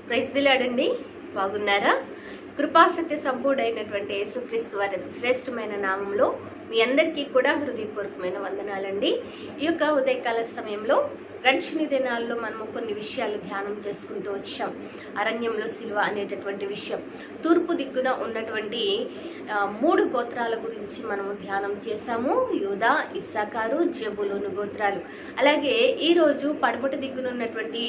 Praise the lord అండి. బాగున్నారా? కృపాసత్య సంపూర్ణైనటువంటి యేసుక్రీస్తు వారి శ్రేష్టమైన నామంలో మీ అందరికీ కూడా హృదయపూర్వకమైన వందనాలండి. ఈ యొక్క ఉదయకాల సమయంలో గడిచిన దినాల్లో మనము కొన్ని విషయాలు ధ్యానం చేసుకుంటూ వచ్చాం. అరణ్యంలో సిలువ అనేటటువంటి విషయం, తూర్పు దిక్కున ఉన్నటువంటి 3 గోత్రాల గురించి మనము ధ్యానం చేశాము. యూదా, ఇస్సాకారు, జెబూలూను గోత్రాలు. అలాగే ఈరోజు పడమటి దిక్కున ఉన్నటువంటి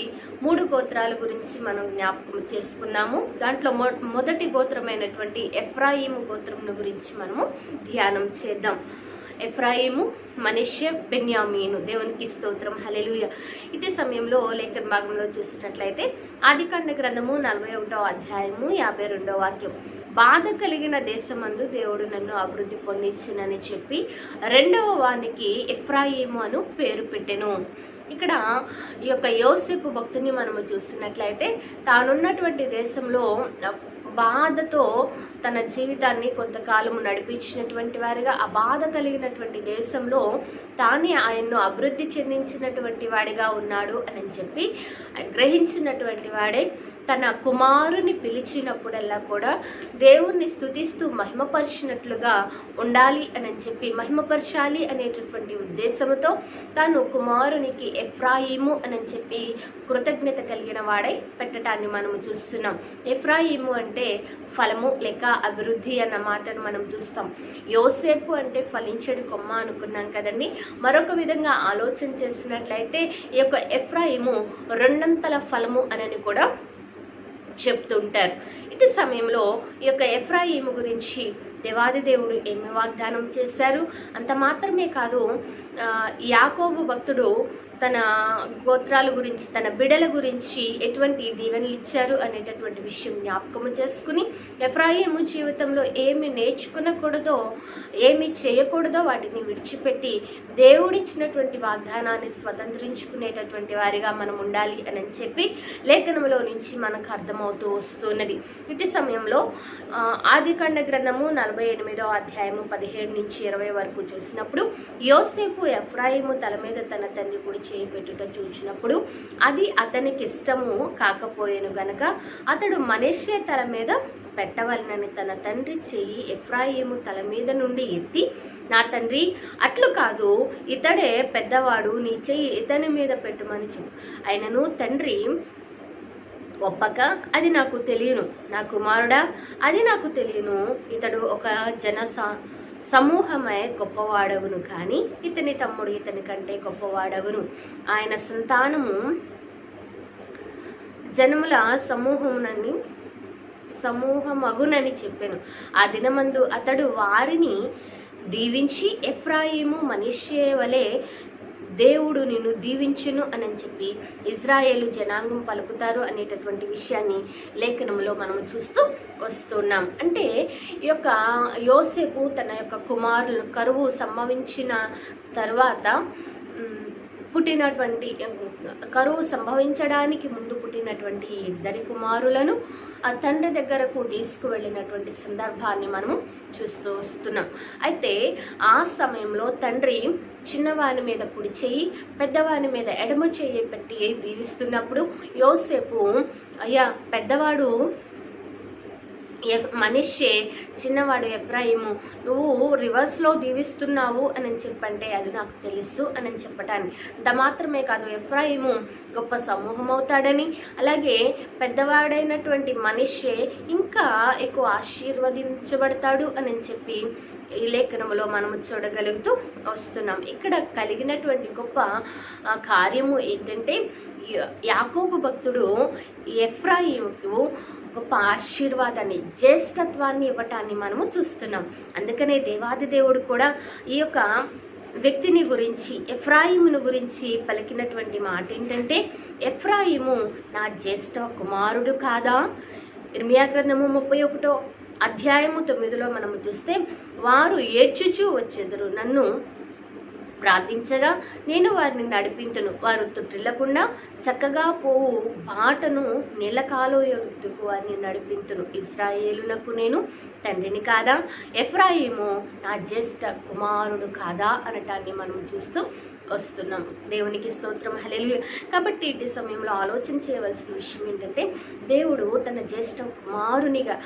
3 గోత్రాల గురించి మనం జ్ఞాపకం చేసుకున్నాము. దాంట్లో మొదటి గోత్రమైనటువంటి ఎఫ్రాయిము గోత్రమును గురించి మనము ధ్యానం చేద్దాం. ఎఫ్రాయిము, మనష్య, బెన్యామీను. దేవునికి స్తోత్రం, హల్లెలూయా. ఇదే సమయంలో లేఖన భాగంలో చూసినట్లయితే ఆదికాండ గ్రంథము 41వ అధ్యాయము 52వ వాక్యం. బాధ కలిగిన దేశమందు దేవుడు నన్ను అభివృద్ధి పొందించినని చెప్పి 2వ వానికి ఎఫ్రాయిము అను పేరు పెట్టెను. ఇక్కడ ఈ యొక్క యోసేపు భక్తుని మనము చూస్తున్నట్లయితే తానున్నటువంటి దేశంలో బాధతో తన జీవితాన్ని కొంతకాలం నడిపించినటువంటి వారిగా, ఆ బాధ కలిగినటువంటి దేశంలో తానే ఆయన్ను అభివృద్ధి చెందించినటువంటి వాడిగా ఉన్నాడు అని చెప్పి గ్రహించినటువంటి వాడే తన కుమారుని పిలిచినప్పుడల్లా కూడా దేవుణ్ణి స్తుతిస్తూ మహిమపరిచినట్లుగా ఉండాలి అని చెప్పి, మహిమపరచాలి అనేటటువంటి ఉద్దేశంతో తాను కుమారునికి ఎఫ్రాయిము అని చెప్పి కృతజ్ఞత కలిగిన వాడై పెట్టడాన్ని మనము చూస్తున్నాం. ఎఫ్రాయిము అంటే ఫలము లేక అభివృద్ధి అన్న మాటను మనం చూస్తాం. యోసేపు అంటే ఫలించడి కొమ్మ అనుకున్నాం కదండి. మరొక విధంగా ఆలోచన చేసినట్లయితే ఈ యొక్క ఎఫ్రాయిము 2 ఫలము అని కూడా చెప్తుంటారు. ఇటు సమయంలో ఈ యొక్క ఎఫ్రాయిము గురించి దేవాది దేవుడు ఏమి వాగ్దానం చేశారు? అంత మాత్రమే కాదు, యాకోబు భక్తుడు తన గోత్రాల గురించి, తన బిడల గురించి ఎటువంటి దీవెనలు ఇచ్చారు అనేటటువంటి విషయం జ్ఞాపకము చేసుకుని, ఎఫ్రాయిము జీవితంలో ఏమి నేర్చుకునకూడదో, ఏమి చేయకూడదో వాటిని విడిచిపెట్టి దేవుడిచ్చినటువంటి వాగ్దానాన్ని స్వతంత్రించుకునేటటువంటి వారిగా మనం ఉండాలి అని చెప్పి లేఖనంలో నుంచి మనకు అర్థమవుతూ వస్తున్నది. ఇటు సమయంలో ఆదికాండ గ్రంథము 48వ అధ్యాయము 17 నుంచి 20 వరకు చూసినప్పుడు, యోసేపు ఎఫ్రాయిము తల మీద తన తండ్రి కుడి చేయి పెట్టుట చూచినప్పుడు అది అతనికి ఇష్టము కాకపోయేను గనక అతడు మనష్షే తల మీద పెట్టవలనని తన తండ్రి చెయ్యి ఎఫ్రాయిము తల మీద నుండి ఎత్తి, నా తండ్రి, అట్లు కాదు, ఇతడే పెద్దవాడు, నీ చెయ్యి ఇతని మీద పెట్టుమని చెప్పు. అయినను తండ్రి ఒప్పక, అది నాకు తెలియను, నా కుమారుడా, అది నాకు తెలియను, ఇతడు ఒక సమూహమై గొప్పవాడవును, కానీ ఇతని తమ్ముడు ఇతని కంటే గొప్పవాడవును. ఆయన సంతానము జనముల సమూహమగునని చెప్పెను. ఆ దినమందు అతడు వారిని దీవించి, ఎఫ్రాయిము మనష్షే వలె దేవుడు నిన్ను దీవించును అని చెప్పి ఇజ్రాయేలు జనాంగం పలుకుతారు అనేటటువంటి విషయాన్ని లేఖనంలో మనము చూస్తూ వస్తున్నాం. అంటే ఈ యొక్క యోసేపు తన యొక్క కుమారులు కరువు సంభవించిన తర్వాత కరువు సంభవించడానికి ముందు పుట్టినటువంటి 2 కుమారులను ఆ తండ్రి దగ్గరకు తీసుకువెళ్ళినటువంటి సందర్భాన్ని మనము చూస్తూ వస్తున్నాం. అయితే ఆ సమయంలో తండ్రి చిన్నవాని మీద కుడి చెయ్యి, పెద్దవాని మీద ఎడమ చెయ్యి పెట్టి దీవిస్తున్నప్పుడు యోసేపు, అయ్యా పెద్దవాడు మనష్షే, చిన్నవాడు ఎఫ్రాయిము, నువ్వు రివర్స్లో దీవిస్తున్నావు అని చెప్పంటే అది నాకు తెలుసు అని చెప్పటాన్ని, అంత మాత్రమే కాదు, ఎఫ్రాయిము గొప్ప సమూహం అవుతాడని, అలాగే పెద్దవాడైనటువంటి మనష్షే ఇంకా ఎక్కువ ఆశీర్వదించబడతాడు అని చెప్పి ఈ లేఖనంలో మనము చూడగలుగుతూ వస్తున్నాం. ఇక్కడ కలిగినటువంటి గొప్ప కార్యము ఏంటంటే, యాకోబు భక్తుడు ఎఫ్రాయిముకు గొప్ప ఆశీర్వాదాన్ని, జ్యేష్ఠత్వాన్ని ఇవ్వటాన్ని మనము చూస్తున్నాం. అందుకనే దేవాది దేవుడు కూడా ఈ యొక్క వ్యక్తిని గురించి, ఎఫ్రాయిమును గురించి పలికినటువంటి మాట ఏంటంటే, ఎఫ్రాయిము నా జ్యేష్ఠ కుమారుడు కాదా? ఇర్మియా గ్రంథము 31వ అధ్యాయము 9లో మనము చూస్తే, వారు ఏడ్చుచూ వచ్చెదరు, నన్ను ప్రార్థించగా నేను వారిని నడిపింతును, వారు తొట్టిల్లకుండా చక్కగా పోవు బాటను నీలకాలుయకు వారిని నడిపింతును. ఇశ్రాయేలునకు నేను తండ్రిని కాదా? ఎఫ్రాయిము నా జ్యేష్ఠ కుమారుడు కాదా అనటాన్ని మనం చూస్తూ వస్తున్నాం. దేవునికి స్తోత్రం, హల్లెలూయా. కాబట్టి ఇటు సమయంలో ఆలోచన చేయవలసిన విషయం ఏంటంటే, దేవుడు తన జ్యేష్ఠ కుమారునిగా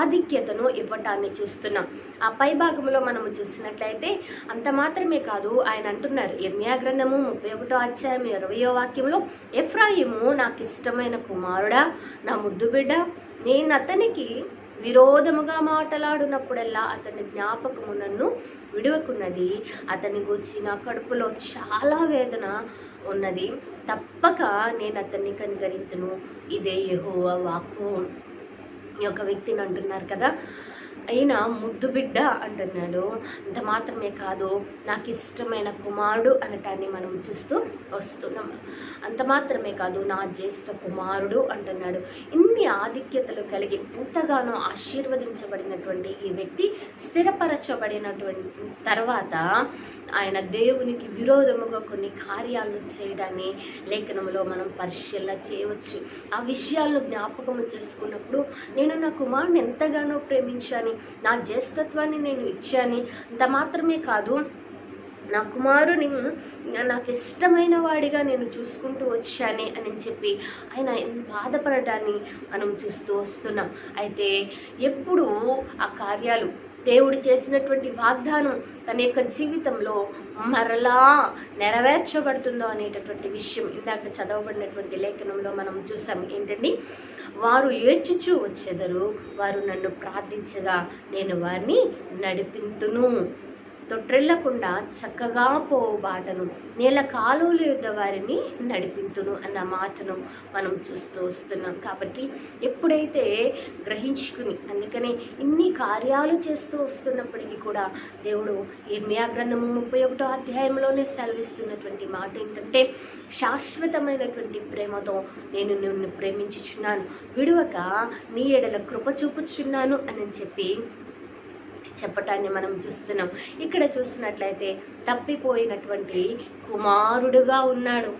ఆధిక్యతను ఇవ్వటాన్ని చూస్తున్నాం. ఆ పై భాగంలో మనము చూసినట్లయితే అంత మాత్రమే కాదు, ఆయన అంటున్నారు ఇర్మియా గ్రంథము 31వ అధ్యాయం 20వ వాక్యంలో, ఎఫ్రాయిము నాకు ఇష్టమైన కుమారుడా, నా ముద్దు బిడ్డ, నేను అతనికి విరోధముగా మాటలాడినప్పుడల్లా అతని జ్ఞాపకము నన్ను విడువకున్నది, అతని గూర్చి నా కడుపులో చాలా వేదన ఉన్నది, తప్పక నేను అతన్ని కనికరింతును, ఇదే యెహోవా వాక్కు. ఈ యొక్క వ్యక్తిని అంటున్నారు కదా, అయినా ముద్దు బిడ్డ అంటున్నాడు. అంత మాత్రమే కాదు, నాకు ఇష్టమైన కుమారుడు అనటాన్ని మనం చూస్తూ వస్తున్నాం. అంత మాత్రమే కాదు, నా జ్యేష్ఠ కుమారుడు అంటున్నాడు. ఇన్ని ఆధిక్యతలు కలిగి ఎంతగానో ఆశీర్వదించబడినటువంటి ఈ వ్యక్తి స్థిరపరచబడినటువంటి తర్వాత ఆయన దేవునికి విరోధముగా కొన్ని కార్యాలను చేయడాన్ని లేఖనంలో మనం పరిశీలన చేయవచ్చు. ఆ విషయాలను జ్ఞాపకము చేసుకున్నప్పుడు, నేను నా కుమారుని ఎంతగానో ప్రేమించాను, నా జ్యేష్ఠత్వాన్ని నేను ఇచ్చాను, అంత మాత్రమే కాదు, నా కుమారుని నాకు ఇష్టమైన వాడిగా నేను చూసుకుంటూ వచ్చానే అని చెప్పి ఆయన బాధపడటాన్ని మనం చూస్తూ వస్తున్నాం. అయితే ఎప్పుడు ఆ కార్యాలు, దేవుడు చేసినటువంటి వాగ్దానం తన యొక్క జీవితంలో మరలా నెరవేర్చబడుతుందో అనేటటువంటి విషయం ఇందాక చదవబడినటువంటి లేఖనంలో మనం చూసాం. ఏంటండి, వారు ఏడ్చుచూ వచ్చెదరు, వారు నన్ను ప్రార్థించగా నేను వారిని నడిపింతును, తొట్రెళ్లకుండా చక్కగా పోవు బాటను, నేల కాలువల యొద్ద వారిని నడిపింతును అన్న మాటను మనం చూస్తూ వస్తున్నాం. కాబట్టి ఎప్పుడైతే గ్రహించుకుని, అందుకనే ఇన్ని కార్యాలు చేస్తూ వస్తున్నప్పటికీ కూడా దేవుడు ఇర్మియా గ్రంథము 31వ అధ్యాయంలోనే సెలవిస్తున్నటువంటి మాట ఏంటంటే, శాశ్వతమైనటువంటి ప్రేమతో నేను నిన్ను ప్రేమించుచున్నాను, విడువక నీ ఎడల కృప చూపుచున్నాను అని చెప్పటాన్ని మనం చూస్తున్నాం. ఇక్కడ చూస్తున్నట్లయితే తప్పిపోయినటువంటి కుమారుడుగా ఉన్నాడు.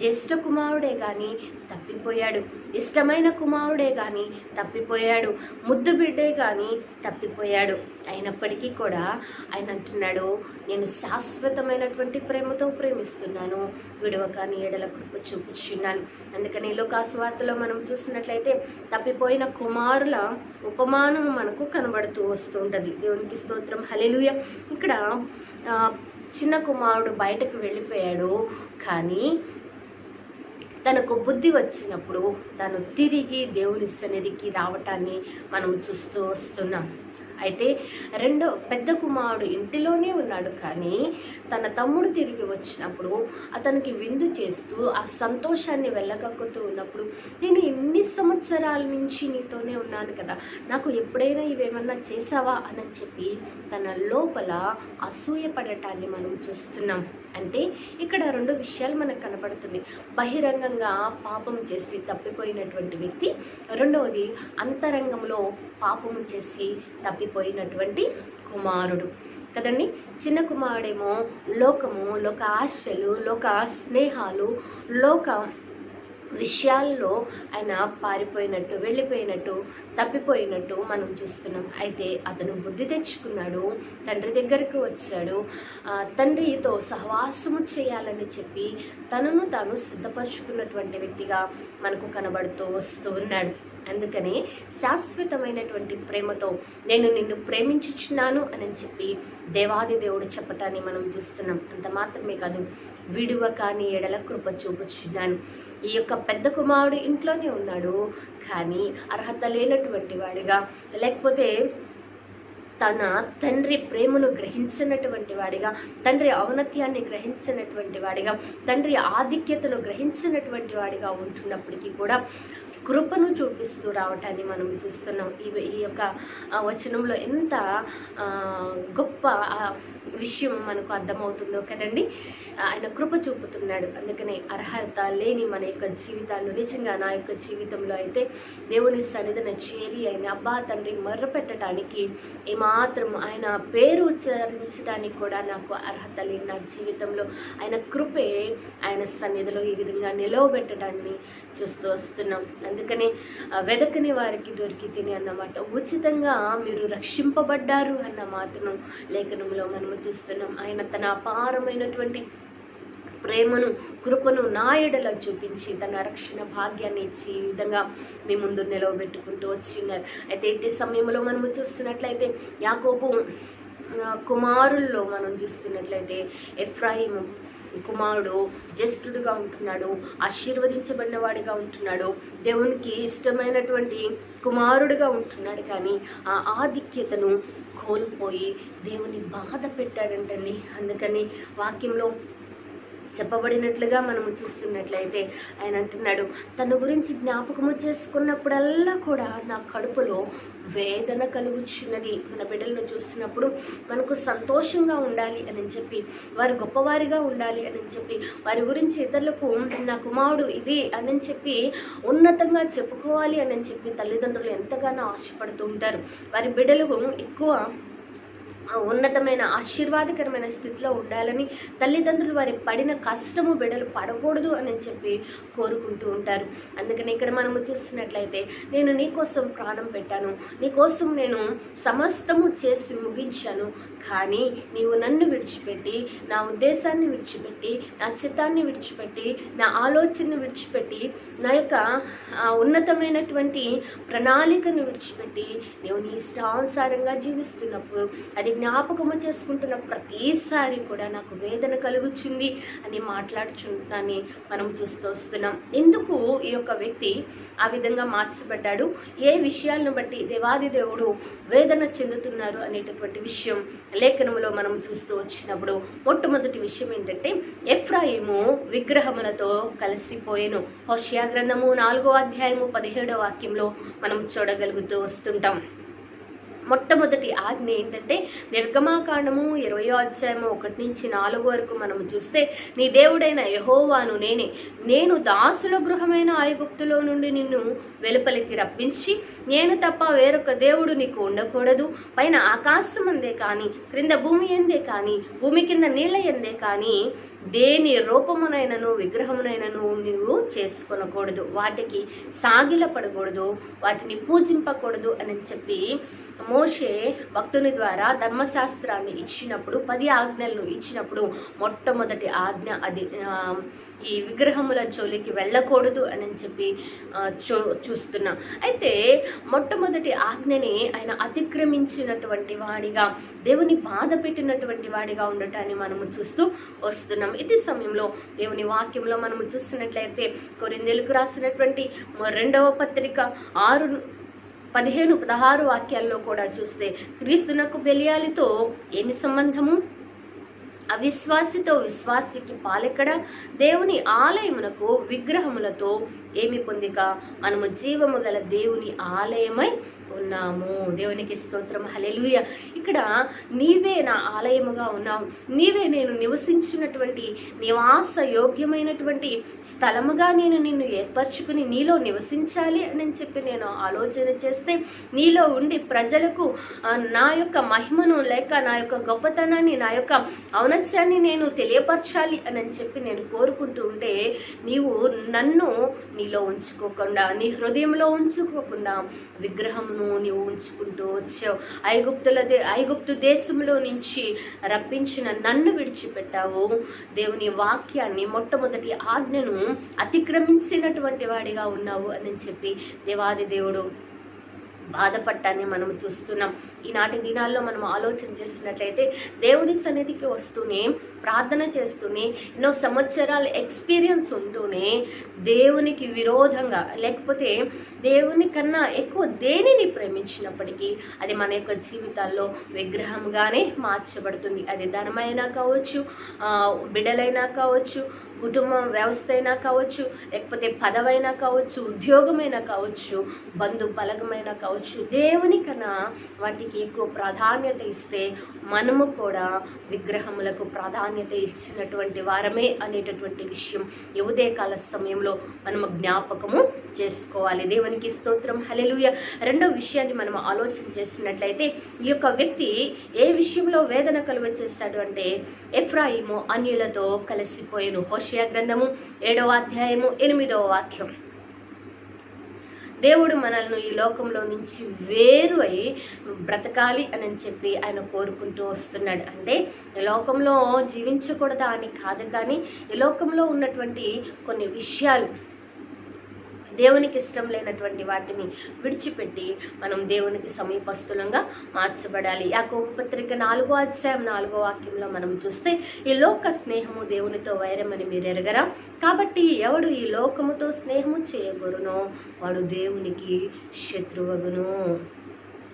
జ్యేష్ఠ కుమారుడే కానీ తప్పిపోయాడు, ఇష్టమైన కుమారుడే కానీ తప్పిపోయాడు, ముద్దు బిడ్డే కానీ తప్పిపోయాడు. అయినప్పటికీ కూడా ఆయన అంటున్నాడు, నేను శాశ్వతమైనటువంటి ప్రేమతో ప్రేమిస్తున్నాను, విడవక నీ ఎడల కృప చూపుచున్నాను. అందుకని లోకాసు వార్తలో మనం చూసినట్లయితే తప్పిపోయిన కుమారుల ఉపమానం మనకు కనబడుతూ వస్తుంటుంది. దేవునికి స్తోత్రం, హల్లెలూయా. ఇక్కడ చిన్న కుమారుడు బయటకు వెళ్ళిపోయాడు, కానీ తనకు బుద్ధి వచ్చినప్పుడు తను తిరిగి దేవుని సన్నిధికి రావటాన్ని మనం చూస్తూ వస్తున్నాం. అయితే రెండో పెద్ద కుమారుడు ఇంటిలోనే ఉన్నాడు, కానీ తన తమ్ముడు తిరిగి వచ్చినప్పుడు అతనికి విందు చేస్తూ ఆ సంతోషాన్ని వెళ్ళగక్కుతూ ఉన్నప్పుడు, నేను ఇన్ని సంవత్సరాల నుంచి నీతోనే ఉన్నాను కదా, నాకు ఎప్పుడైనా ఇవేమన్నా చేసావా అని చెప్పి తన లోపల అసూయపడటాన్ని మనం చూస్తున్నాం. అంటే ఇక్కడ రెండు విషయాలు మనకు కనబడుతుంది. బహిరంగంగా పాపం చేసి తప్పిపోయినటువంటి వ్యక్తి, రెండవది అంతరంగంలో పాపము చేసి తప్పిపోయినటువంటి కుమారుడు కదండి. చిన్న కుమారుడేమో లోకము, లోక ఆశలు, లోక స్నేహాలు, లోక విషయాల్లో ఆయన పారిపోయినట్టు, వెళ్ళిపోయినట్టు, తప్పిపోయినట్టు మనం చూస్తున్నాం. అయితే అతను బుద్ధి తెచ్చుకున్నాడు, తండ్రి దగ్గరకు వచ్చాడు, తండ్రితో సహవాసము చేయాలని చెప్పి తనను తాను సిద్ధపరచుకున్నటువంటి వ్యక్తిగా మనకు కనబడుతూ వస్తూ ఉన్నాడు. అందుకని శాశ్వతమైనటువంటి ప్రేమతో నేను నిన్ను ప్రేమించుచున్నాను అని చెప్పి దేవాది దేవుడు చెప్పటాన్ని మనం చూస్తున్నాం. అంత మాత్రమే కాదు, విడువక నీ ఎడల కృప చూపుచున్నాను. ఈ యొక్క పెద్ద కుమారుడు ఇంట్లోనే ఉన్నాడు, కానీ అర్హత లేనటువంటి వాడిగా, లేకపోతే తన తండ్రి ప్రేమను గ్రహించినటువంటి వాడిగా, తండ్రి ఔన్నత్యాన్ని గ్రహించినటువంటి వాడిగా, తండ్రి ఆధిక్యతను గ్రహించినటువంటి వాడిగా ఉంటున్నప్పటికీ కూడా కృపను చూపిస్తూ రావటాన్ని మనం చూస్తున్నాం. ఈ యొక్క వచనంలో ఎంత గొప్ప విషయం మనకు అర్థమవుతుందో కదండి. ఆయన కృప చూపుతున్నాడు. అందుకనే అర్హత లేని మన యొక్క జీవితాల్లో, నిజంగా నా యొక్క జీవితంలో అయితే దేవుని సన్నిధిన చేరి ఆయన అబ్బా తండ్రి మొర్ర పెట్టడానికి, ఏమాత్రం ఆయన పేరు ఉచ్చరించడానికి కూడా నాకు అర్హత లేని నా జీవితంలో ఆయన కృపే ఆయన సన్నిధిలో ఈ విధంగా నిలవబెట్టడాన్ని చూస్తూ వస్తున్నాం. అందుకని వెదకని వారికి దొరికి తిని అన్నమాట, ఉచితంగా మీరు రక్షింపబడ్డారు అన్న మాటను లేఖనంలో మనము చూస్తున్నాం. ఆయన తన అపారమైనటువంటి ప్రేమను, కృపను నా ఎడల చూపించి తన రక్షణ భాగ్యాన్ని ఇచ్చి ఈ విధంగా మీ ముందు నిలవబెట్టుకుంటూ వచ్చిన్నారు. అయితే ఇట్టి సమయంలో మనము చూస్తున్నట్లయితే యాకోబు కుమారుల్లో మనం చూస్తున్నట్లయితే ఎఫ్రాయిము కుమారుడు జ్యేష్ఠుడుగా ఉంటున్నాడు, ఆశీర్వదించబడిన వాడిగా ఉంటున్నాడు, దేవునికి ఇష్టమైనటువంటి కుమారుడుగా ఉంటున్నాడు. కానీ ఆ ఆధిక్యతను కోల్పోయి దేవుని బాధ పెట్టాడంటండి. అందుకని వాక్యంలో చెప్పబడినట్లుగా మనము చూస్తున్నట్లయితే ఆయన అంటున్నాడు, తన గురించి జ్ఞాపకము చేసుకున్నప్పుడల్లా కూడా నా కడుపులో వేదన కలుగుచున్నది. మన బిడ్డలను చూసినప్పుడు మనకు సంతోషంగా ఉండాలి అని చెప్పి, వారు గొప్పవారిగా ఉండాలి అని చెప్పి, వారి గురించి ఇతరులకు నా కుమారుడు ఇది అని చెప్పి ఉన్నతంగా చెప్పుకోవాలి అని చెప్పి తల్లిదండ్రులు ఎంతగానో ఆశపడుతూ ఉంటారు. వారి బిడ్డలకు ఎక్కువ ఉన్నతమైన ఆశీర్వాదకరమైన స్థితిలో ఉండాలని తల్లిదండ్రులు వారి పడిన కష్టము బిడ్డలు పడకూడదు అని చెప్పి కోరుకుంటూ ఉంటారు. అందుకని ఇక్కడ మనము చూస్తున్నట్లయితే, నేను నీ కోసం ప్రాణం పెట్టాను, నీ కోసం నేను సమస్తము చేసి ముగించాను, కానీ నీవు నన్ను విడిచిపెట్టి, నా ఉద్దేశాన్ని విడిచిపెట్టి, నా చిత్తాన్ని విడిచిపెట్టి, నా ఆలోచనను విడిచిపెట్టి, నా యొక్క ఉన్నతమైనటువంటి ప్రణాళికను విడిచిపెట్టి నీవు నీ ఇష్టానుసారంగా జీవిస్తున్నప్పుడు అది జ్ఞాపకము చేసుకుంటున్న ప్రతిసారి కూడా నాకు వేదన కలుగుతుంది అని మాట్లాడుచుంటాన్ని మనం చూస్తూ వస్తున్నాం. ఎందుకు ఈ యొక్క వ్యక్తి ఆ విధంగా మార్చబడ్డాడు, ఏ విషయాలను బట్టి దేవాది దేవుడు వేదన చెందుతున్నారు అనేటటువంటి విషయం లేఖనములో మనం చూస్తూ వచ్చినప్పుడు మొట్టమొదటి విషయం ఏంటంటే, ఎఫ్రాయిము విగ్రహములతో కలిసిపోయెను. హోషేయ గ్రంథము 4వ అధ్యాయము 17వ వాక్యంలో మనం చూడగలుగుతూ వస్తుంటాం. మొట్టమొదటి ఆజ్ఞ ఏంటంటే, నిర్గమాకాండము 20వ అధ్యాయము 1 నుంచి 4 వరకు మనము చూస్తే, నీ దేవుడైన యెహోవాను నేనే, నేను దాసుల గృహమైన ఐగుప్తులో నుండి నిన్ను వెలుపలికి రప్పించి, నేను తప్ప వేరొక దేవుడు నీకు ఉండకూడదు, పైన ఆకాశం అందే కానీ, క్రింద భూమి ఎందే కానీ, భూమి కింద నీళ్ళ ఎందే కానీ దేని రూపమునైనను విగ్రహమునైనను నీవు చేసుకొనకూడదు, వాటికి సాగిలపడకూడదు, వాటిని పూజింపకూడదు అని చెప్పి మోషే భక్తుని ద్వారా ధర్మశాస్త్రాన్ని ఇచ్చినప్పుడు, 10 ఆజ్ఞలను ఇచ్చినప్పుడు మొట్టమొదటి ఆజ్ఞ అది ఈ విగ్రహముల జోలికి వెళ్ళకూడదు అని చెప్పి చూస్తున్నాం. అయితే మొట్టమొదటి ఆజ్ఞని ఆయన అతిక్రమించినటువంటి వాడిగా, దేవుని బాధ పెట్టినటువంటి వాడిగా ఉండటాన్ని మనము చూస్తూ వస్తున్నాం. ఇటు సమయంలో దేవుని వాక్యంలో మనము చూస్తున్నట్లయితే కొరింథీయులకు రాసినటువంటి 2వ పత్రిక 6:15-16 వాక్యాల్లో కూడా చూస్తే, క్రీస్తునకు బెలియాలితో ఏమి సంబంధము? అవిశ్వాసితో విశ్వాసికి పాలెక్కడ? దేవుని ఆలయమునకు విగ్రహములతో ఏమి పొందిక? మనము జీవము గల దేవుని ఆలయమై ఉన్నాము. దేవునికి స్తోత్రం, హల్లెలూయా. ఇక్కడ నీవే నా ఆలయముగా ఉన్నావు, నీవే నేను నివసించినటువంటి నివాస యోగ్యమైనటువంటి స్థలముగా నేను నిన్ను ఏర్పరచుకుని నీలో నివసించాలి అని చెప్పి నేను ఆలోచన చేస్తే, నీలో ఉండి ప్రజలకు నా యొక్క మహిమను లేక నా యొక్క గొప్పతనాన్ని, నా యొక్క ఔన్నత్యాన్ని నేను తెలియపరచాలి అని చెప్పి నేను కోరుకుంటూ ఉంటే, నీవు నన్ను నీలో ఉంచుకోకుండా, నీ హృదయంలో ఉంచుకోకుండా విగ్రహమును నీవు ఉంచుకుంటూ వచ్చావు. ఐగుప్తు దేశంలో నుంచి రప్పించిన నన్ను విడిచిపెట్టావు. దేవుని వాక్యాన్ని, మొట్టమొదటి ఆజ్ఞను అతిక్రమించినటువంటి వాడిగా ఉన్నావు అని చెప్పి దేవాది దేవుడు బాధపడటాన్ని మనం చూస్తున్నాం. ఈనాటి దినాల్లో మనం ఆలోచన చేస్తున్నట్లయితే, దేవుని సన్నిధికి వస్తూనే, ప్రార్థన చేస్తూనే, ఎన్నో సంవత్సరాల ఎక్స్పీరియన్స్ ఉంటూనే దేవునికి విరోధంగా లేకపోతే దేవుని కన్నా ఎక్కువ దేనిని ప్రేమించినప్పటికీ అది మన యొక్క జీవితాల్లో విగ్రహంగానే మార్చబడుతుంది. అది ధనమైనా కావచ్చు, బిడ్డలైనా కావచ్చు, కుటుంబం వ్యవస్థ అయినా కావచ్చు, లేకపోతే పదవైనా కావచ్చు, ఉద్యోగమైనా కావచ్చు, బంధు బలగమైనా కావచ్చు, దేవుని కన్నా వాటికి ఎక్కువ ప్రాధాన్యత ఇస్తే మనము కూడా విగ్రహములకు ప్రాధాన్యత ఇచ్చినటువంటి వారమే అనేటటువంటి విషయం ఈ ఉదయకాల సమయంలో మనము జ్ఞాపకము చేసుకోవాలి. దేవునికి స్తోత్రం, హల్లెలూయా. రెండో విషయాన్ని మనం ఆలోచన చేస్తున్నట్లయితే, ఈ యొక్క వ్యక్తి ఏ విషయంలో వేదన కలుగచేస్తాడు అంటే, ఎఫ్రాయిము అన్యులతో కలిసిపోయాను. హోషేయ గ్రంథము 7వ అధ్యాయము 8వ వాక్యం, దేవుడు మనల్ని ఈ లోకంలో నుంచి వేరు అయి బ్రతకాలి అని చెప్పి ఆయన కోరుకుంటూ వస్తున్నాడు. అంటే ఈ లోకంలో జీవించకూడదా అని కాదు, కానీ ఈ లోకంలో ఉన్నటువంటి కొన్ని విషయాలు, దేవునికి ఇష్టం లేనటువంటి వాటిని విడిచిపెట్టి మనం దేవునికి సమీపస్తులంగా మార్చబడాలి. యాకోబు పత్రిక 4వ అధ్యాయం 4వ వాక్యంలో మనం చూస్తే, ఈ లోక స్నేహము దేవునితో వైరమని మీరు ఎరగరా, కాబట్టి ఎవడు ఈ లోకముతో స్నేహము చేయగోరునో వాడు దేవునికి శత్రువగును.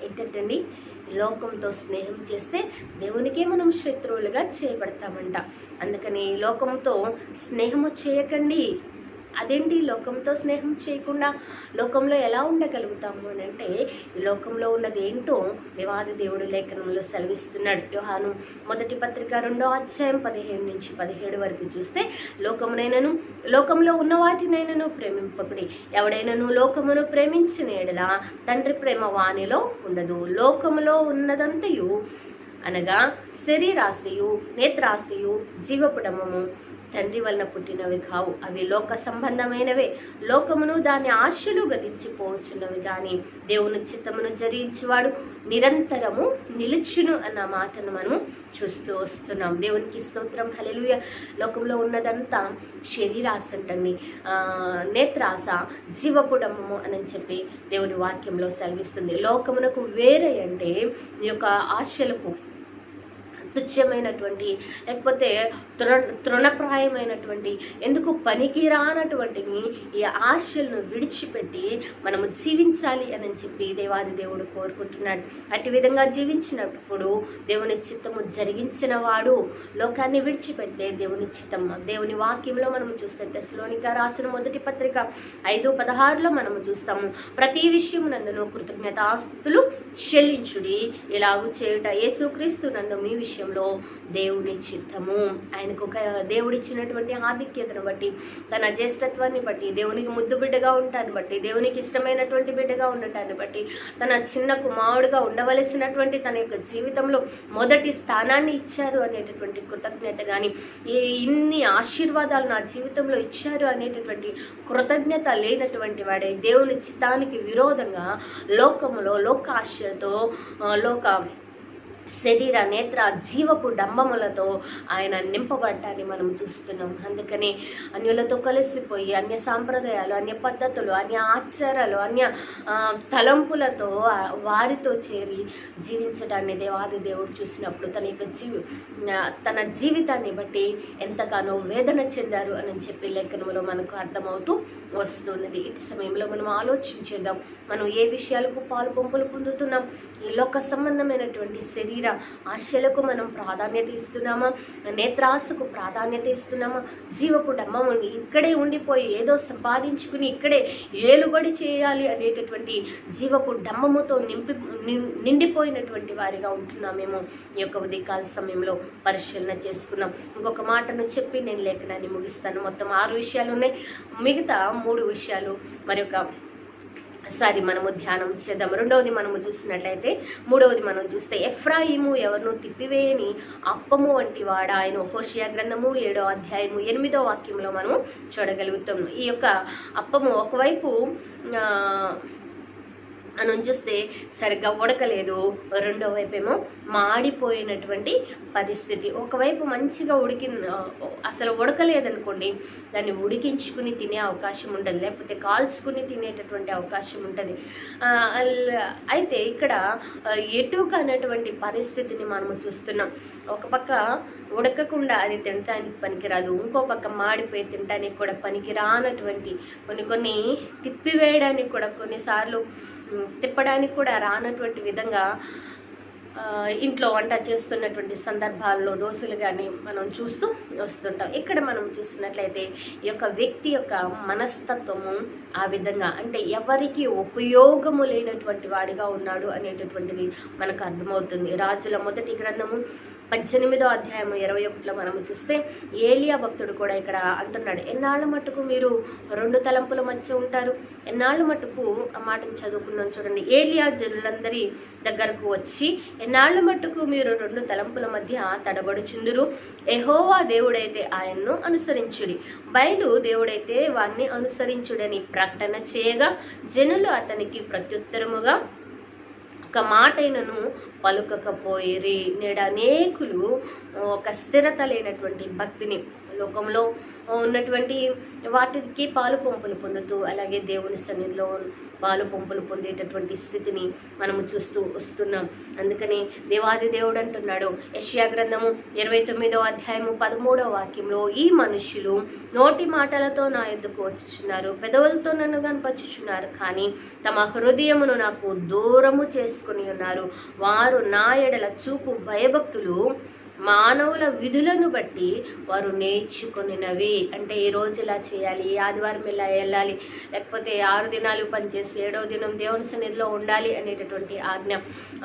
ఏంటంటండి, లోకంతో స్నేహం చేస్తే దేవునికే మనం శత్రువులుగా చేయబడతామంట. అందుకని లోకంతో స్నేహము చేయకండి. అదేంటి, లోకంతో స్నేహం చేయకుండా లోకంలో ఎలా ఉండగలుగుతాము అని అంటే, ఈ లోకంలో ఉన్నది ఏంటో దేవాది దేవుడు లేఖనంలో సెలవిస్తున్నాడు. యోహాను మొదటి పత్రిక 2వ అధ్యాయం 15 నుంచి 17 వరకు చూస్తే, లోకంలో ఉన్న వాటినైనను ప్రేమింపకుడి, ఎవడైనను లోకమును ప్రేమించిన ఎడల తండ్రి ప్రేమ వానిలో ఉండదు. లోకములో ఉన్నదంతయు అనగా శరీరాశయు, నేత్రాశయు, జీవపుడమము తండ్రి వలన పుట్టినవి కావు, అవి లోక సంబంధమైనవే. లోకమును దాని ఆశలు గతించిపోవచ్చున్నవి, కానీ దేవుని చిత్తమును జరిగించువాడు నిరంతరము నిలుచును అన్న మాటను మనము చూస్తూ వస్తున్నాం. దేవునికి స్తోత్రం, హల్లెలూయా. లోకంలో ఉన్నదంతా శరీరాశ అంటండి, నేత్రాశ, జీవపుడమము అని చెప్పి దేవుని వాక్యంలో సెలవిస్తుంది. లోకమునకు వేరే అంటే ఈ యొక్క ఆశలకు, తుచ్చమైనటువంటి, లేకపోతే తృణప్రాయమైనటువంటి, ఎందుకు పనికి రానటువంటివి ఈ ఆశలను విడిచిపెట్టి మనము జీవించాలి అని చెప్పి దేవాది దేవుడు కోరుకుంటున్నాడు. అట్టి విధంగా జీవించినప్పుడు దేవుని చిత్తము జరిగించిన వాడు లోకాన్ని విడిచిపెడితే దేవుని చిత్తం. దేవుని వాక్యంలో మనము చూస్తే తెస్సలోనిక రాసిన మొదటి పత్రిక 5:16లో మనము చూస్తాము, ప్రతి విషయమునందును కృతజ్ఞతాస్తుతులు చెల్లించుడి, ఇలాగూ చేయుట యేసుక్రీస్తు నందు మీ విషయంలో దేవుని చిత్తము. ఆయనకు ఒక దేవుడిచ్చినటువంటి ఆధిక్యతను బట్టి, తన జ్యేష్ఠత్వాన్ని బట్టి, దేవునికి ముద్దు బిడ్డగా ఉండటాన్ని బట్టి, దేవునికి ఇష్టమైనటువంటి బిడ్డగా ఉండటాన్ని బట్టి, తన చిన్న కుమారుడుగా ఉండవలసినటువంటి తన యొక్క జీవితంలో మొదటి స్థానాన్ని ఇచ్చారు అనేటటువంటి కృతజ్ఞత, కానీ ఇన్ని ఆశీర్వాదాలు నా జీవితంలో ఇచ్చారు అనేటటువంటి కృతజ్ఞత లేనటువంటి వాడే దేవుని చిత్తానికి విరోధంగా లోకములో లోకాశతో, లోక శరీర, నేత్ర, జీవపు డంబములతో ఆయన నింపబడ్డాన్ని మనం చూస్తున్నాం. అందుకని అన్యులతో కలిసిపోయి అన్య సాంప్రదాయాలు, అన్య పద్ధతులు, అన్య ఆచారాలు, అన్య తలంపులతో వారితో చేరి జీవించడాన్ని దేవాది దేవుడు చూసినప్పుడు తన జీవితాన్ని బట్టి ఎంతగానో వేదన చెందారు అని చెప్పి లేఖనంలో మనకు అర్థమవుతూ వస్తున్నది. ఈ సమయంలో మనం ఆలోచించేద్దాం, మనం ఏ విషయాలకు పాలు పంపులు పొందుతున్నాం? ఈ లోక సంబంధమైనటువంటి శరీర ఆశలకు మనం ప్రాధాన్యత ఇస్తున్నామా? నేత్రాశకు ప్రాధాన్యత ఇస్తున్నామా? జీవపు డమ్మముని ఇక్కడే ఉండిపోయి ఏదో సంపాదించుకుని ఇక్కడే ఏలుబడి చేయాలి అనేటటువంటి జీవపు డమ్మముతో నిండిపోయినటువంటి వారిగా ఉంటున్నామేమో ఈ యొక్క ఉదయకాల సమయంలో పరిశీలన చేసుకుందాం. ఇంకొక మాటను చెప్పి నేను లేఖనాన్ని ముగిస్తాను. మొత్తం 6 విషయాలు ఉన్నాయి, మిగతా 3 విషయాలు ఒకసారి మనము ధ్యానం చేద్దాం. రెండవది మనము చూసినట్లయితే, మూడవది మనం చూస్తే, ఎఫ్రాయిము ఎవరిను తిప్పివేయని అప్పము వంటి వాడ ఆయన. హోషియా గ్రంథము 7వ అధ్యాయము 8వ వాక్యంలో మనము చూడగలుగుతాం. ఈ యొక్క అప్పము ఒకవైపు మనం చూస్తే సరిగ్గా ఉడకలేదు, రెండో వైపు ఏమో మాడిపోయినటువంటి పరిస్థితి. ఒకవైపు మంచిగా అసలు ఉడకలేదనుకోండి, దాన్ని ఉడికించుకుని తినే అవకాశం ఉంటుంది, లేకపోతే కాల్చుకుని తినేటటువంటి అవకాశం ఉంటుంది. అయితే ఇక్కడ ఎటు కానటువంటి పరిస్థితిని మనము చూస్తున్నాం. ఒక పక్క ఉడకకుండా అది తినటానికి పనికిరాదు, ఇంకో పక్క మాడిపోయి తినడానికి కూడా పనికిరానటువంటి కొన్ని తిప్పివేయడానికి కూడా, కొన్నిసార్లు తిప్పడానికి కూడా రానటువంటి విధంగా ఇంట్లో వంట చేస్తున్నటువంటి సందర్భాల్లో దోశలు కానీ మనం చూస్తూ వస్తుంటాం. ఇక్కడ మనం చూసినట్లయితే ఈ యొక్క వ్యక్తి యొక్క మనస్తత్వము ఆ విధంగా, అంటే ఎవరికి ఉపయోగము లేనటువంటి వాడిగా ఉన్నాడు అనేటటువంటిది మనకు అర్థమవుతుంది. రాజుల మొదటి గ్రంథము 18వ అధ్యాయము 21లో మనము చూస్తే ఏలియా భక్తుడు కూడా ఇక్కడ అంటున్నాడు, ఎన్నాళ్ళ మట్టుకు మీరు 2 తలంపుల మధ్య ఉంటారు? ఎన్నాళ్ళ మట్టుకు, ఆ మాటను చదువుకుందాం చూడండి. ఏలియా జనులందరి దగ్గరకు వచ్చి ఇన్నాళ్ల మట్టుకు మీరు రెండు తలంపుల మధ్య తడబడుచుందురు. యెహోవా దేవుడైతే ఆయన్ను అనుసరించుడి, బయలు దేవుడైతే వాణ్ణి అనుసరించుడని ప్రకటన చేయగా జనులు అతనికి ప్రత్యుత్తరముగా ఒక మాటైనను పలుకకపోయిరి. నేడు అనేకులు ఒక స్థిరత లేనటువంటి భక్తిని, లోకంలో ఉన్నటువంటి వాటికి పాలు పంపులు పొందుతూ, అలాగే దేవుని సన్నిధిలో పాలు పంపులు పొందేటటువంటి స్థితిని మనము చూస్తూ వస్తున్నాం. అందుకని దేవాది దేవుడు అంటున్నాడు, యెషయా గ్రంథము 29వ అధ్యాయము 13వ వాక్యంలో, ఈ మనుష్యులు నోటి మాటలతో నా యొద్దకు వచ్చుచున్నారు, పెదవులతో నన్ను కనపరుచుచున్నారు, కానీ తమ హృదయమును నాకు దూరము చేసుకుని ఉన్నారు. వారు నా ఎడల చూపు భయభక్తులు మానవుల విధులను బట్టి వారు నేర్చుకునినవి. అంటే ఈ రోజు ఇలా చేయాలి, ఈ ఆదివారం ఇలా వెళ్ళాలి, లేకపోతే 6 దినాలు పనిచేసి 7వ దినం దేవుని సన్నిధిలో ఉండాలి అనేటటువంటి ఆజ్ఞ,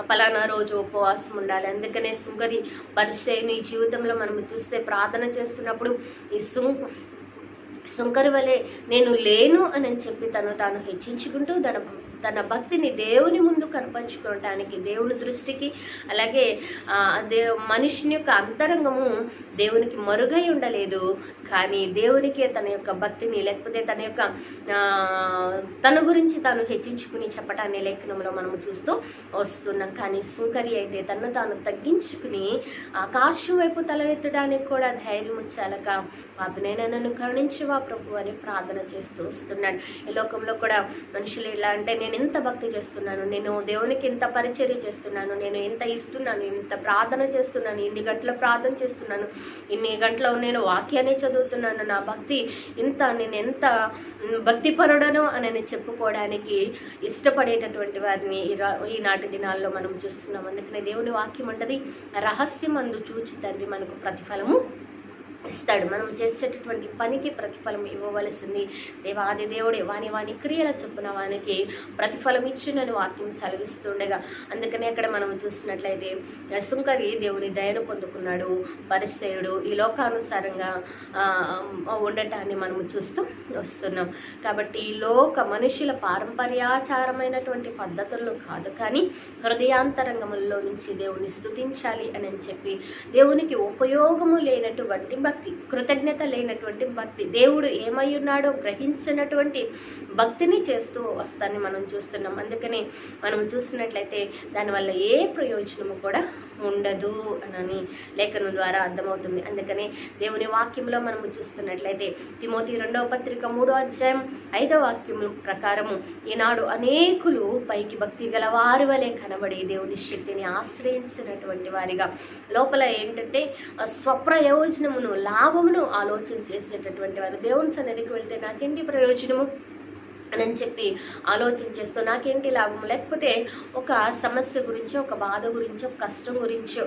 ఫలానా రోజు ఉపవాసం ఉండాలి. అందుకనే సుంకరి పరిచయని జీవితంలో మనం చూస్తే ప్రార్థన చేస్తున్నప్పుడు ఈ సుంకరి వలె నేను లేను అని చెప్పి తాను హెచ్చించుకుంటూ తన భక్తిని దేవుని ముందు కనపరుచుకోవటానికి, దేవుని దృష్టికి, అలాగే మనుషుని యొక్క అంతరంగము దేవునికి మరుగై ఉండలేదు, కానీ దేవునికే తన యొక్క భక్తిని, లేకపోతే తన గురించి తాను హెచ్చించుకుని చెప్పటాన్ని లేఖనంలో మనము చూస్తూ వస్తున్నాం. కానీ సుంకరి అయితే తను తాను తగ్గించుకుని ఆకాశం వైపు తల ఎత్తడానికి కూడా ధైర్యం చాలక, పాపినైనా నన్ను కరుణించువా ప్రభు అని ప్రార్థన చేస్తూ వస్తున్నాడు. ఈ లోకంలో కూడా మనుషులు ఎలా అంటే, నేను ఎంత భక్తి చేస్తున్నాను, నేను దేవునికి ఎంత పరిచర్య చేస్తున్నాను, నేను ఎంత ఇస్తున్నాను, ఇంత ప్రార్థన చేస్తున్నాను, ఇన్ని గంటల ప్రార్థన చేస్తున్నాను, ఇన్ని గంటలు నేను వాక్యాన్ని చదువుతున్నాను, నా భక్తి ఇంత, నేను ఎంత భక్తిపరుడను అని చెప్పుకోవడానికి ఇష్టపడేటటువంటి వారిని ఈనాటి దినాల్లో మనం చూస్తున్నాం. అందుకనే దేవుని వాక్యం అంటది, రహస్యమందు చూచు తండ్రి మనకు ప్రతిఫలము ఇస్తాడు. మనం చేసేటటువంటి పనికి ప్రతిఫలం ఇవ్వవలసింది దేవాది దేవుడే వాని క్రియల చొప్పున వానికి ప్రతిఫలం ఇచ్చునని వాక్యం సెలవిస్తుండగా, అందుకని అక్కడ మనం చూసినట్లయితే సుంకరి దేవుని దయను పొందుకున్నాడు, పరిచయుడు ఈ లోకానుసారంగా ఉండటాన్ని మనము చూస్తూ వస్తున్నాం. కాబట్టి ఈ మనుషుల పారంపర్యాచారమైనటువంటి పద్ధతుల్లో కాదు, కానీ హృదయాంతరంగముల్లో నుంచి దేవుని స్తుతించాలి అని చెప్పి దేవునికి ఉపయోగము లేనటువంటి భక్తి, కృతజ్ఞత లేనటువంటి భక్తి, దేవుడు ఏమై ఉన్నాడో గ్రహించినటువంటి భక్తిని చేస్తూ వస్తాన్ని మనం చూస్తున్నాం. అందుకని మనం చూసినట్లయితే దానివల్ల ఏ ప్రయోజనము కూడా ఉండదు అని లేఖనం ద్వారా అర్థమవుతుంది. అందుకని దేవుని వాక్యంలో మనము చూస్తున్నట్లయితే తిమోతి 2వ పత్రిక 3వ అధ్యాయం 5వ వాక్యం ప్రకారము, ఈనాడు అనేకులు పైకి భక్తి గల వారి వలె కనబడి దేవుని శక్తిని ఆశ్రయించినటువంటి వారిగా, లోపల ఏంటంటే స్వప్రయోజనమును, లాభమును ఆలోచన చేసేటటువంటి వారు, దేవుని సన్నిధికి వెళ్తే నాకేంటి ప్రయోజనము అని చెప్పి ఆలోచన చేస్తూ నాకేంటి లాభం, లేకపోతే ఒక సమస్య గురించో, ఒక బాధ గురించో, కష్టం గురించో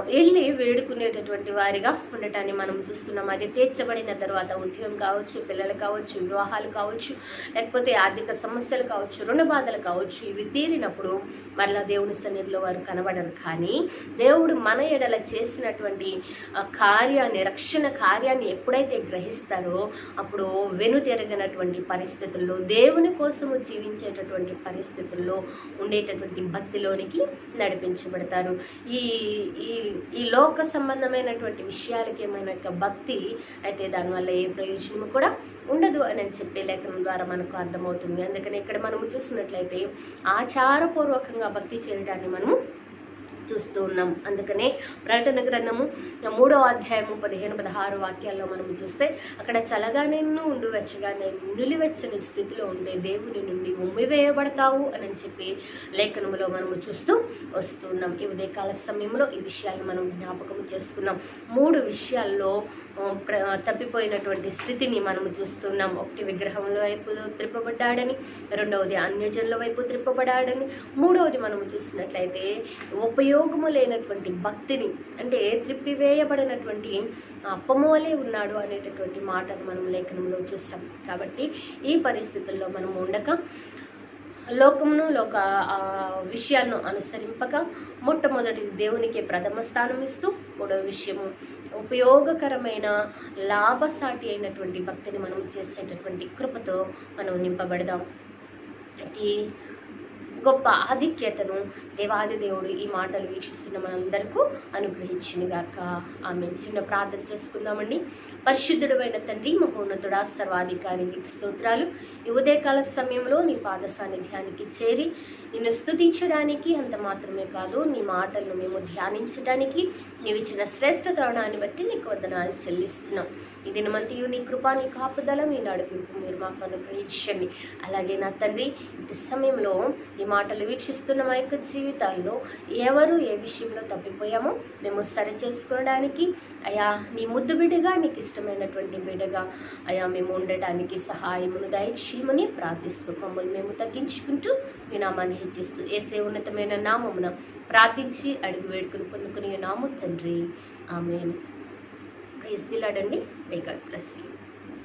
వెళ్ళి వేడుకునేటటువంటి వారిగా ఉండటాన్ని మనం చూస్తున్నాం. అది తీర్చబడిన తర్వాత ఉద్యోగం కావచ్చు, పిల్లలు కావచ్చు, వివాహాలు కావచ్చు, లేకపోతే ఆర్థిక సమస్యలు కావచ్చు, రుణ బాధలు కావచ్చు, ఇవి తీరినప్పుడు మరలా దేవుని సన్నిధిలో వారు కనబడరు. కానీ దేవుడు మన ఎడల చేసినటువంటి కార్యాన్ని, రక్షణ కార్యాన్ని ఎప్పుడైతే గ్రహిస్తారో అప్పుడు వెనుతిరగనటువంటి పరిస్థితుల్లో, దేవుని కోసము జీవించేటటువంటి పరిస్థితుల్లో ఉండేటటువంటి భక్తిలోనికి నడిపించబడతారు. ఈ లోక సంబంధమైనటువంటి విషయాలకి ఏమైనా భక్తి అయితే దానివల్ల ఏ ప్రయోజనము కూడా ఉండదు అని చెప్పే లేఖనం ద్వారా మనకు అర్థమవుతుంది. అందుకని ఇక్కడ మనము చూసినట్లయితే ఆచారపూర్వకంగా భక్తి చేయడాన్ని మనము చూస్తూ ఉన్నాం. అందుకనే ప్రకటన గ్రంథము 3వ అధ్యాయము 15-16 వాక్యాల్లో మనం చూస్తే అక్కడ చల్లగానే ఉండు, వెచ్చగానే నిలువెచ్చని స్థితిలో ఉండే దేవుని నుండి ఉమ్మివేయబడతావు అని చెప్పి లేఖనములో మనము చూస్తూ వస్తున్నాం. ఈ ఉదయకాల సమయంలో ఈ విషయాలు మనం జ్ఞాపకం చేసుకున్నాం. 3 విషయాల్లో తప్పిపోయినటువంటి స్థితిని మనము చూస్తున్నాం. ఒకటి విగ్రహముల వైపు త్రిప్పబడ్డాడని, రెండవది అన్యజనుల వైపు త్రిప్పబడ్డాడని, మూడవది మనము చూసినట్లయితే ఉపయోగము లేనటువంటి భక్తిని, అంటే త్రిప్పివేయబడినటువంటి అప్పము వలె ఉన్నాడు అనేటటువంటి మాటను మనం లేఖనంలో చూస్తాం. కాబట్టి ఈ పరిస్థితుల్లో మనం ఉండక, లోకమును లోక విషయాలను అనుసరింపక, మొట్టమొదటి దేవునికి ప్రథమ స్థానం ఇస్తూ, మూడవ విషయము ఉపయోగకరమైన లాభసాటి అయినటువంటి భక్తిని మనం చేసేటటువంటి కృపతో మనం నింపబడదాం. గొప్ప ఆధిక్యతను దేవాది దేవుడు ఈ మాటలు వీక్షిస్తున్న మనందరికీ అనుగ్రహించునుగాక. ఆమె చిన్న ప్రార్థన చేసుకుందామండి. పరిశుద్ధుడు అయిన తండ్రి, మహోన్నతుడా, సర్వాధికారి నీకు స్తోత్రాలు. ఈ ఉదయకాల సమయంలో నీ పాద సాన్నిధ్యానికి చేరి నిన్ను స్తుతించడానికి, అంత మాత్రమే కాదు నీ మాటలను మేము ధ్యానించడానికి నీవు ఇచ్చిన శ్రేష్ఠ తరుణాన్ని బట్టి నీకు వందనాలు చెల్లిస్తున్నాం. ఈ దినమంతయు నీ కృపా, నీ కాపుదల, మీ నడిపింపు మీరు మాకు అనుగ్రహించండి. అలాగే నా తండ్రి, ఇంటి సమయంలో ఈ మాటలు వీక్షిస్తున్న మా యొక్క జీవితాల్లో ఎవరు ఏ విషయంలో తప్పిపోయామో మేము సరి చేసుకోవడానికి అయా నీ ముద్దు బిడ్డగా, నీకు ఇష్టమైనటువంటి బిడ్డగా అయా మేము ఉండటానికి సహాయమును దయచేయమని ప్రార్థిస్తూ మమ్మల్ని మేము తగ్గించుకుంటూ మీ నామాన్ని హెచ్చిస్తూ యేసే ఉన్నతమైన నామమున ప్రార్థించి అడిగి వేడుకుని పొందుకునే నాము తండ్రి. ఆమేన్. ప్రైజ్ ది లార్డ్ అండి. May God bless you.